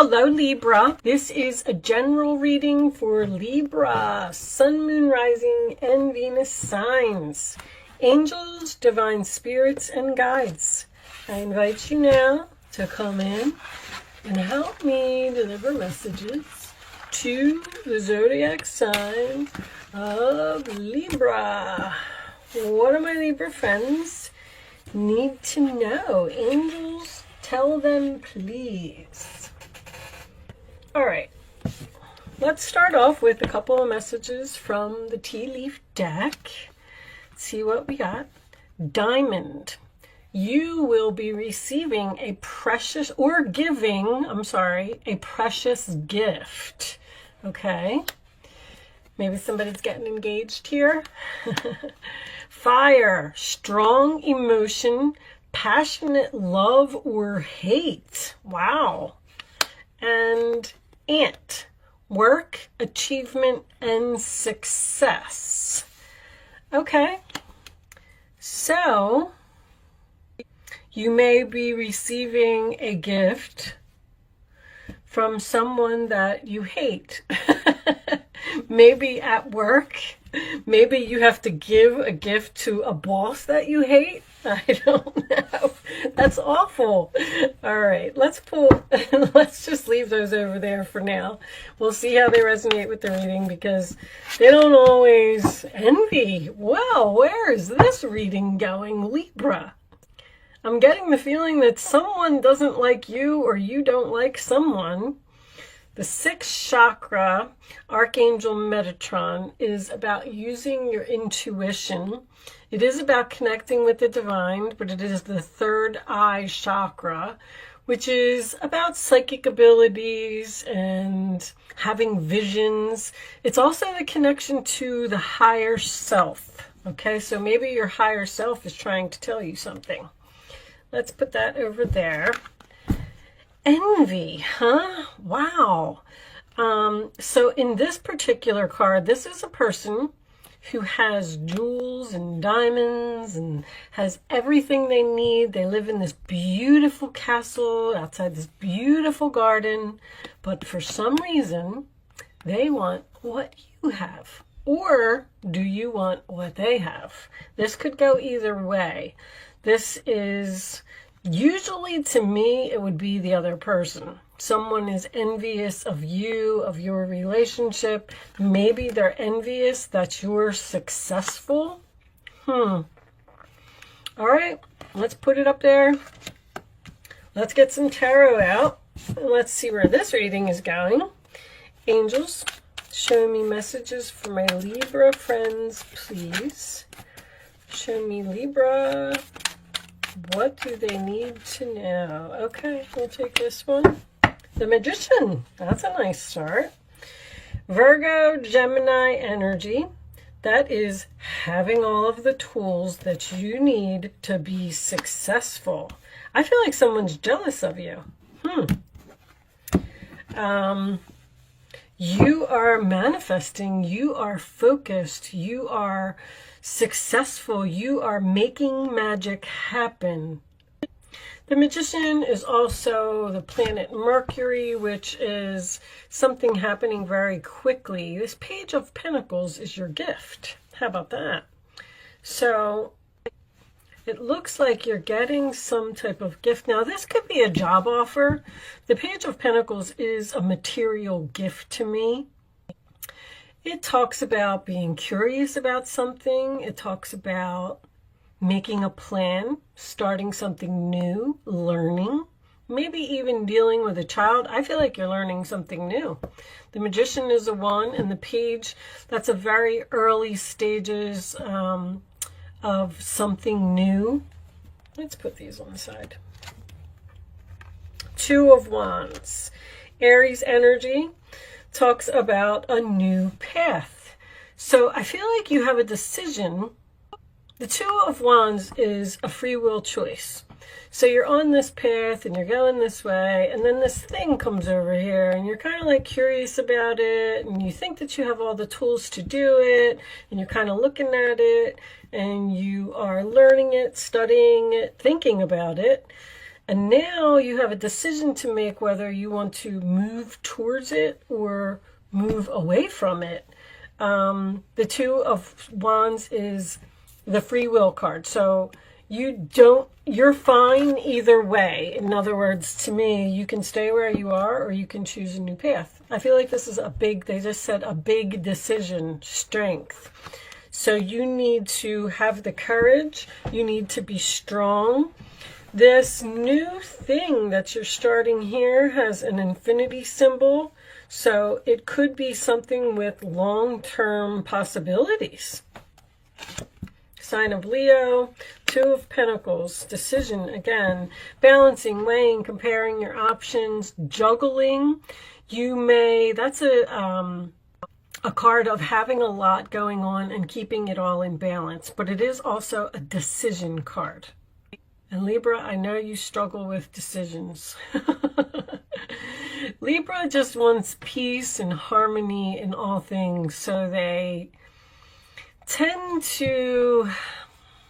Hello Libra. This is a general reading for Libra, Sun, Moon, Rising, and Venus signs. Angels, divine spirits, and guides. I invite you now to come in and help me deliver messages to the zodiac sign of Libra. What do my Libra friends need to know? Angels, tell them please. All right, let's start off with a couple of messages from the tea leaf deck. Let's see what we got. Diamond. You will be receiving a precious, or giving, a precious gift. Okay. Maybe somebody's getting engaged here. Fire. Strong emotion, passionate love or hate. Wow. And Ant. Work, achievement, and success. Okay. So, you may be receiving a gift from someone that you hate. Maybe at work. Maybe you have to give a gift to a boss that you hate. I don't know. That's awful. All right, let's just leave those over there for now. We'll see how they resonate with the reading because they don't always envy. Well, where is this reading going, Libra? I'm getting the feeling that someone doesn't like you or you don't like someone. The sixth chakra, Archangel Metatron, is about using your intuition. It is about connecting with the divine, but it is the third eye chakra, which is about psychic abilities and having visions. It's also the connection to the higher self. Okay, so maybe your higher self is trying to tell you something. Let's put that over there. Envy, huh? Wow. So in this particular card, this is a person who has jewels and diamonds and has everything they need. They live in this beautiful castle outside this beautiful garden, but for some reason, they want what you have. Or do you want what they have? This could go either way. This is usually, to me, it would be the other person. Someone is envious of you, of your relationship. Maybe they're envious that you're successful. All right, let's put it up there. Let's get some tarot out. And let's see where this reading is going. Angels, show me messages for my Libra friends, please. Show me Libra. What do they need to know? Okay, we'll take this one. The Magician. That's a nice start. Virgo, Gemini energy. That is having all of the tools that you need to be successful. I feel like someone's jealous of you. You are manifesting. You are focused. You are successful. You are making magic happen. The Magician is also the planet Mercury, which is something happening very quickly. This Page of Pentacles is your gift. How about that? So it looks like you're getting some type of gift. Now, this could be a job offer. The Page of Pentacles is a material gift to me. It talks about being curious about something. It talks about making a plan, starting something new, learning, maybe even dealing with a child. I feel like you're learning something new. The Magician is a 1, and the Page, that's a very early stages of something new. Let's put these on the side. 2 of Wands. Aries energy talks about a new path. So I feel like you have a decision. The 2 of Wands is a free will choice. So you're on this path and you're going this way, and then this thing comes over here and you're kind of like curious about it, and you think that you have all the tools to do it, and you're kind of looking at it, and you are learning it, studying it, thinking about it, And now you have a decision to make whether you want to move towards it or move away from it. The Two of Wands is the free will card. So you're fine either way. In other words, to me, you can stay where you are or you can choose a new path. I feel like this is they just said a big decision, strength. So you need to have the courage. You need to be strong. This new thing that you're starting here has an infinity symbol. So it could be something with long-term possibilities. Sign of Leo, Two of Pentacles, decision again, balancing, weighing, comparing your options, juggling. That's a card of having a lot going on and keeping it all in balance, but it is also a decision card. And Libra, I know you struggle with decisions. Libra just wants peace and harmony in all things, so they tend to,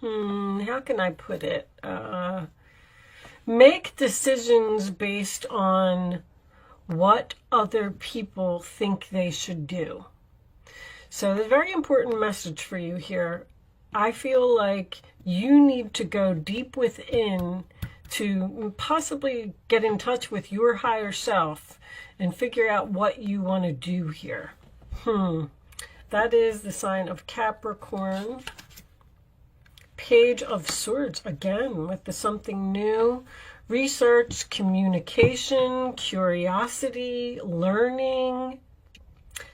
how can I put it, make decisions based on what other people think they should do. So the very important message for you here, I feel like you need to go deep within to possibly get in touch with your higher self and figure out what you want to do here. That is the sign of Capricorn. Page of Swords, again, with the something new. Research, communication, curiosity, learning.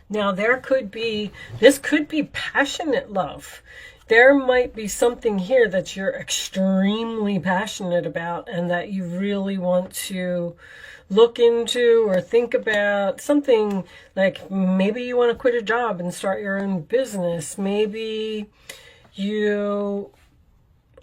Now this could be passionate love. There might be something here that you're extremely passionate about and that you really want to look into or think about. Something like maybe you want to quit a job and start your own business. Maybe you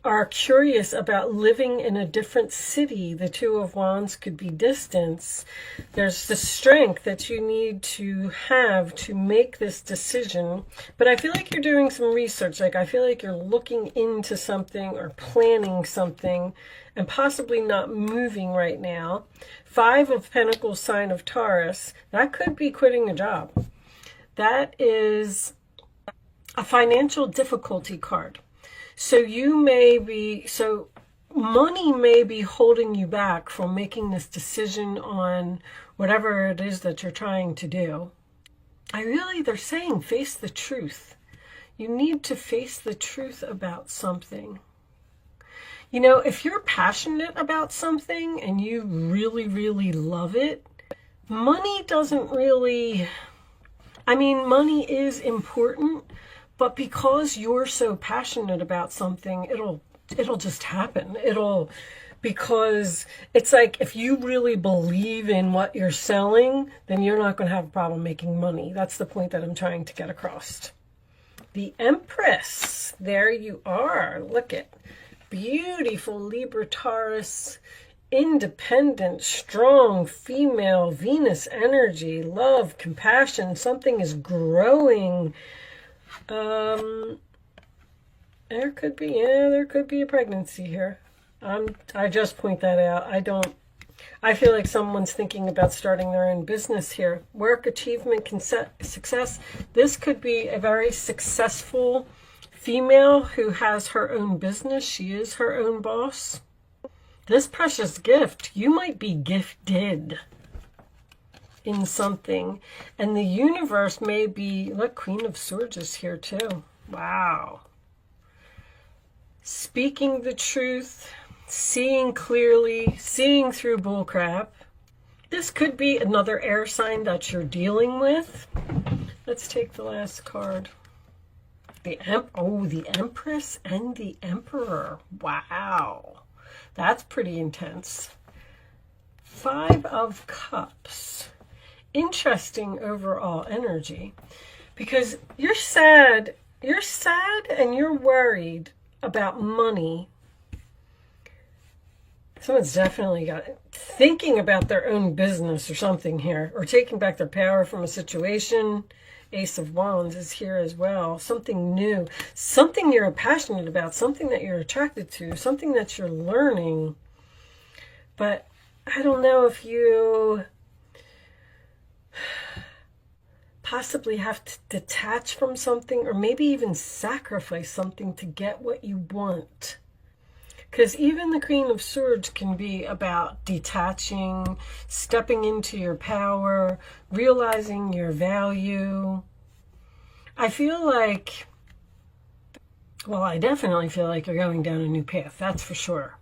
are curious about living in a different city. The Two of Wands could be distance. There's the strength that you need to have to make this decision. But I feel like you're doing some research. Like I feel like you're looking into something or planning something and possibly not moving right now. Five of Pentacles, sign of Taurus. That could be quitting a job. That is a financial difficulty card. So money may be holding you back from making this decision on whatever it is that you're trying to do. They're saying face the truth. You need to face the truth about something. You know, if you're passionate about something and you really, really love it, money doesn't really, money is important. But because you're so passionate about something, it'll just happen. Because it's like if you really believe in what you're selling, then you're not going to have a problem making money. That's the point that I'm trying to get across. The Empress, there you are. Look at beautiful Libra Taurus, independent, strong, female, Venus energy, love, compassion. Something is growing. There could be a pregnancy here. I just point that out. I feel like someone's thinking about starting their own business here. Work, achievement, success. This could be a very successful female who has her own business. She is her own boss. This precious gift, you might be gifted in something, and the universe may be, look, Queen of Swords is here too. Wow. Speaking the truth, seeing clearly, seeing through bullcrap. This could be another air sign that you're dealing with. Let's take the last card. The Empress and the Emperor. Wow. That's pretty intense. Five of Cups. Interesting overall energy, because you're sad and you're worried about money. Someone's definitely thinking about their own business or something here, or taking back their power from a situation. Ace of Wands is here as well. Something new, something you're passionate about, something that you're attracted to, something that you're learning. But I don't know if you possibly have to detach from something, or maybe even sacrifice something to get what you want. Because even the Queen of Swords can be about detaching, stepping into your power, realizing your value. I feel like, well, I definitely feel like you're going down a new path, that's for sure.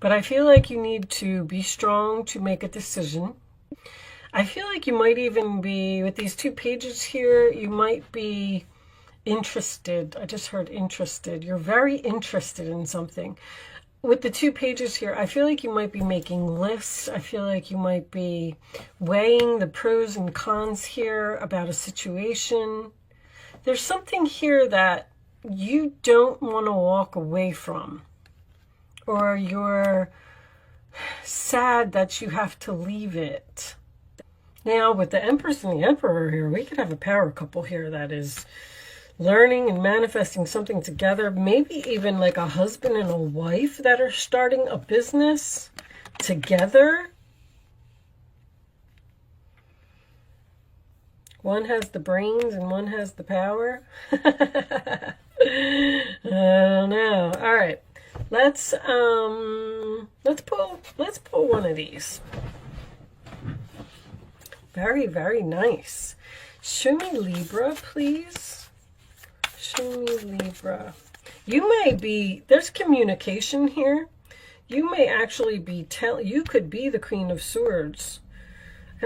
But I feel like you need to be strong to make a decision. I feel like you might even be, with these 2 pages here, you might be interested. I just heard interested. You're very interested in something. With the 2 pages here, I feel like you might be making lists. I feel like you might be weighing the pros and cons here about a situation. There's something here that you don't want to walk away from, or you're sad that you have to leave it. Now, with the Empress and the Emperor here, we could have a power couple here that is learning and manifesting something together. Maybe even like a husband and a wife that are starting a business together. One has the brains and one has the power. I don't know. All right. Let's pull one of these. Very, very nice. Show me Libra, please. Show me Libra. You may be, there's communication here. You may actually be you could be the Queen of Swords.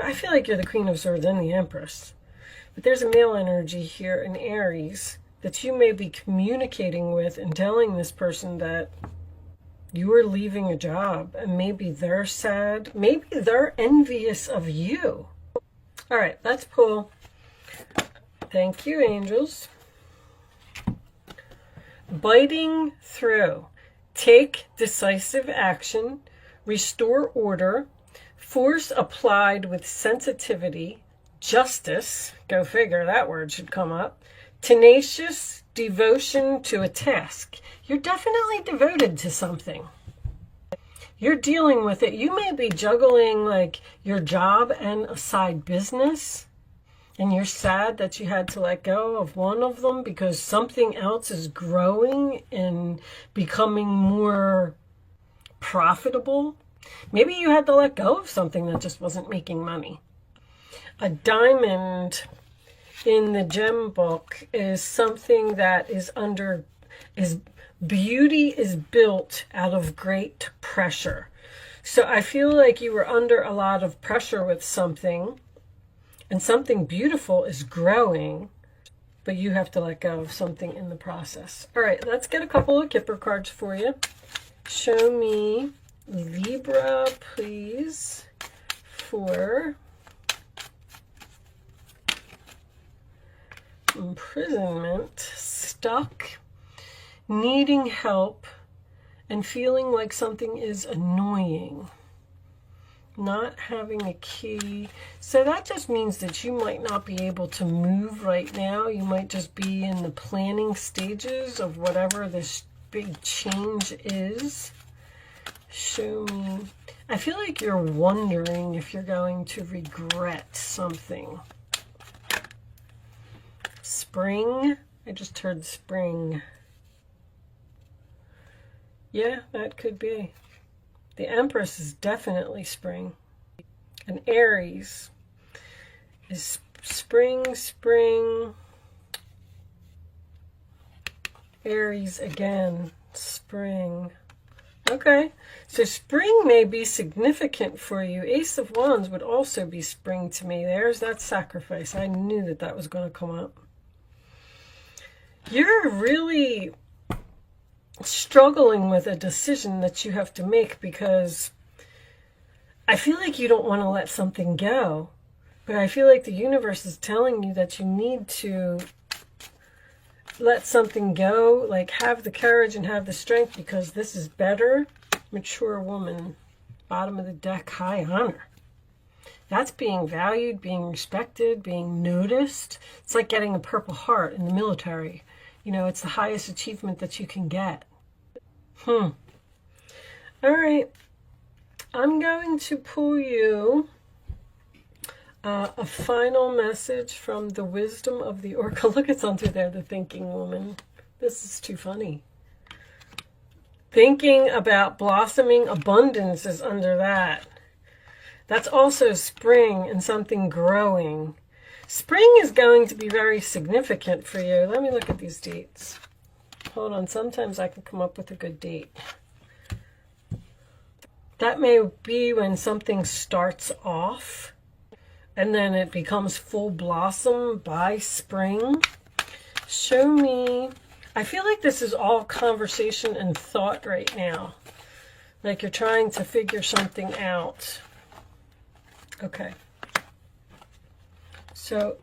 I feel like you're the Queen of Swords and the Empress. But there's a male energy here in Aries that you may be communicating with and telling this person that you are leaving a job, and maybe they're sad. Maybe they're envious of you. All right, let's pull. Thank you, angels. Biting through. Take decisive action. Restore order. Force applied with sensitivity. Justice. Go figure, that word should come up. Tenacious devotion to a task. You're definitely devoted to something. You're dealing with it. You may be juggling like your job and a side business, and you're sad that you had to let go of one of them because something else is growing and becoming more profitable. Maybe you had to let go of something that just wasn't making money. A diamond in the gem book is something that beauty is built out of great pressure. So I feel like you were under a lot of pressure with something, and something beautiful is growing, but you have to let go of something in the process. All right, let's get a couple of Kipper cards for you. Show me Libra, please, for imprisonment, stuck, needing help, and feeling like something is annoying. Not having a key. So that just means that you might not be able to move right now. You might just be in the planning stages of whatever this big change is. Show me. I feel like you're wondering if you're going to regret something. Spring. I just heard spring. Yeah, that could be. The Empress is definitely spring. And Aries is spring, spring. Aries again, spring. Okay, so spring may be significant for you. Ace of Wands would also be spring to me. There's that sacrifice. I knew that that was going to come up. You're really struggling with a decision that you have to make, because I feel like you don't want to let something go, but I feel like the universe is telling you that you need to let something go, like have the courage and have the strength, because this is better. Mature woman, bottom of the deck, high honor. That's being valued, being respected, being noticed. It's like getting a Purple Heart in the military. You know, it's the highest achievement that you can get. All right. I'm going to pull you a final message from the wisdom of the Oracle. Look, it's under there, the thinking woman. This is too funny. Thinking about blossoming abundance is under that. That's also spring and something growing. Spring is going to be very significant for you. Let me look at these dates. Hold on, sometimes I can come up with a good date. That may be when something starts off and then it becomes full blossom by spring. Show me. I feel like this is all conversation and thought right now. Like you're trying to figure something out. Okay. So,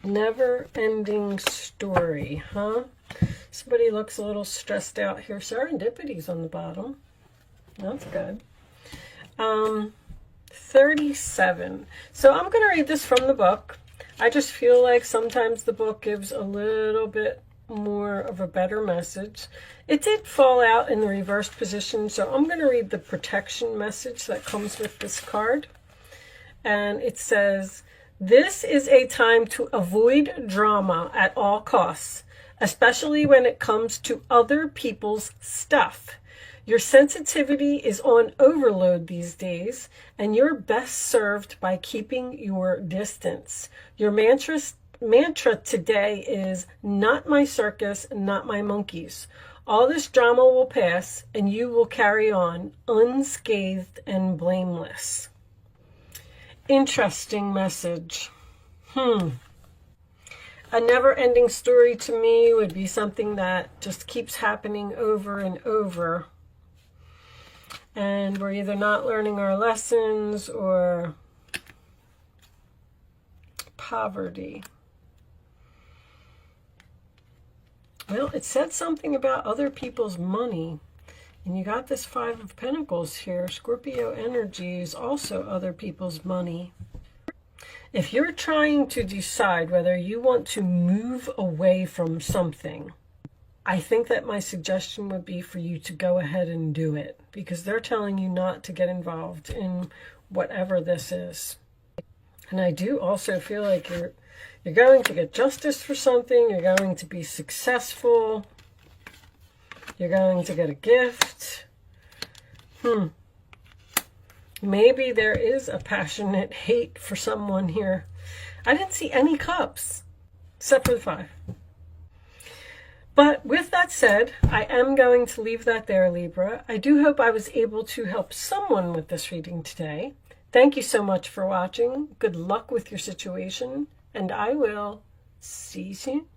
never-ending story, huh? Somebody looks a little stressed out here. Serendipity's on the bottom. That's good. 37. So I'm going to read this from the book. I just feel like sometimes the book gives a little bit more of a better message. It did fall out in the reverse position, so I'm going to read the protection message that comes with this card. And it says, this is a time to avoid drama at all costs, especially when it comes to other people's stuff. Your sensitivity is on overload these days, and you're best served by keeping your distance. Your mantra today is, not my circus, not my monkeys. All this drama will pass, and you will carry on unscathed and blameless. Interesting message. A never-ending story to me would be something that just keeps happening over and over. And we're either not learning our lessons or poverty. Well, it said something about other people's money. And you got this Five of Pentacles here. Scorpio energy is also other people's money. If you're trying to decide whether you want to move away from something, I think that my suggestion would be for you to go ahead and do it, because they're telling you not to get involved in whatever this is. And I do also feel like you're going to get justice for something. You're going to be successful. You're going to get a gift. Maybe there is a passionate hate for someone here. I didn't see any cups, except for the 5. But with that said, I am going to leave that there, Libra. I do hope I was able to help someone with this reading today. Thank you so much for watching. Good luck with your situation, and I will see you soon.